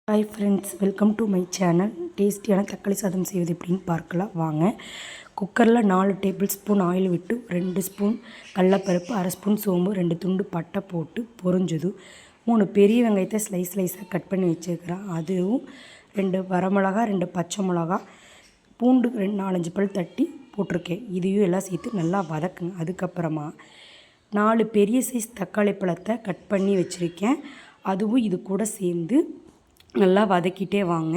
Hi friends, welcome to my channel. டேஸ்டியான தக்காளி சாதம் செய்வது எப்படின்னு பார்க்கலாம் வாங்க. குக்கரில் 4 டேபிள் ஸ்பூன் ஆயில் விட்டு 2 ஸ்பூன் கடலப்பருப்பு, 1/2 ஸ்பூன் சோம்பு, 2 துண்டு பட்டை போட்டு பொரிஞ்சது 3 பெரிய வெங்காயத்தை ஸ்லைஸாக கட் பண்ணி வச்சுருக்கிறேன். அதுவும் 2 வரமிளகா, 2 பச்சை மிளகா, பூண்டு 4-5 பல் தட்டி போட்டிருக்கேன். இதையும் எல்லாம் சேர்த்து நல்லா வதக்குங்க. அதுக்கப்புறமா 4 பெரிய சைஸ் தக்காளி பழத்தை கட் பண்ணி வச்சுருக்கேன். அதுவும் இது கூட சேர்ந்து நல்லா வதக்கிட்டே வாங்க.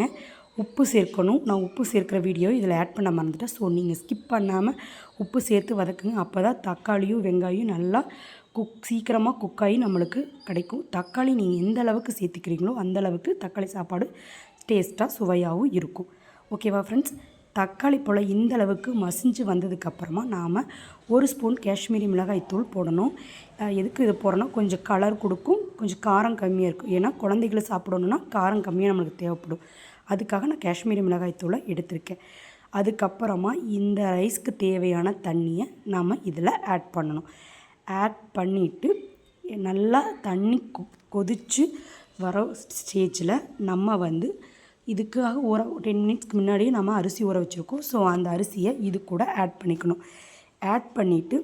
உப்பு சேர்க்கணும். நான் உப்பு சேர்க்குற வீடியோ இதில் ஆட் பண்ண மறந்துட்டேன். ஸோ நீங்கள் ஸ்கிப் பண்ணாமல் உப்பு சேர்த்து வதக்குங்க. அப்போ தான் தக்காளியும் வெங்காயம் நல்லா சீக்கிரமாக குக்காகி நம்மளுக்கு கிடைக்கும். தக்காளி நீங்கள் எந்த அளவுக்கு சேர்த்துக்கிறீங்களோ அந்தளவுக்கு தக்காளி சாப்பாடு டேஸ்ட்டாக சுவையாகவும் இருக்கும். ஓகேவா ஃப்ரெண்ட்ஸ்? தக்காளி போல் இந்த அளவுக்கு மசிஞ்சு வந்ததுக்கப்புறமா நாம் 1 ஸ்பூன் காஷ்மீரி மிளகாய் தூள் போடணும். எதுக்கு இது போடுறோன்னா கொஞ்சம் கலர் கொடுக்கும், கொஞ்சம் காரம் கம்மியாக இருக்கும். ஏன்னா குழந்தைகளை சாப்பிடணுன்னா காரம் கம்மியாக நம்மளுக்கு தேவைப்படும். அதுக்காக நான் காஷ்மீரி மிளகாய் தூளை எடுத்திருக்கேன். அதுக்கப்புறமா இந்த ரைஸ்க்கு தேவையான தண்ணியை நாம் இதில் ஆட் பண்ணணும். ஆட் பண்ணிவிட்டு நல்லா தண்ணி கொதித்து வர ஸ்டேஜில் நம்ம இதுக்காக 10 மினிட்ஸ்க்கு முன்னாடியே நம்ம அரிசி ஊற வச்சுருக்கோம். ஸோ அந்த அரிசியை இது கூட ஆட் பண்ணிக்கணும். ஆட் பண்ணிவிட்டு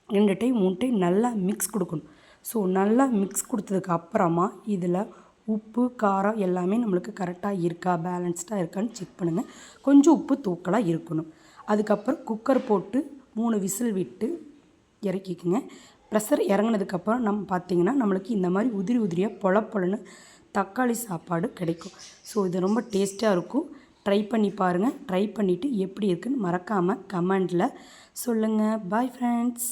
2 டைம் 3 டைம் நல்லா மிக்ஸ் கொடுக்கணும். ஸோ நல்லா மிக்ஸ் கொடுத்ததுக்கு அப்புறமா இதில் உப்பு காரம் எல்லாமே நம்மளுக்கு கரெக்டாக இருக்கா, பேலன்ஸ்டாக இருக்கான்னு செக் பண்ணுங்கள். கொஞ்சம் உப்பு தூக்கலாக இருக்கணும். அதுக்கப்புறம் குக்கர் போட்டு 3 விசில் விட்டு இறக்கிக்குங்க. ப்ரெஷர் இறங்கினதுக்கப்புறம் நம்ம பார்த்திங்கன்னா நம்மளுக்கு இந்த மாதிரி உதிரி உதிரியாக பொலன்னு தக்காளி சாப்பாடு கிடைக்கும். ஸோ இது ரொம்ப டேஸ்ட்டாக இருக்கும். ட்ரை பண்ணி பாருங்கள். ட்ரை பண்ணிவிட்டு எப்படி இருக்குன்னு மறக்காமல் கமெண்டில் சொல்லுங்கள். Bye friends.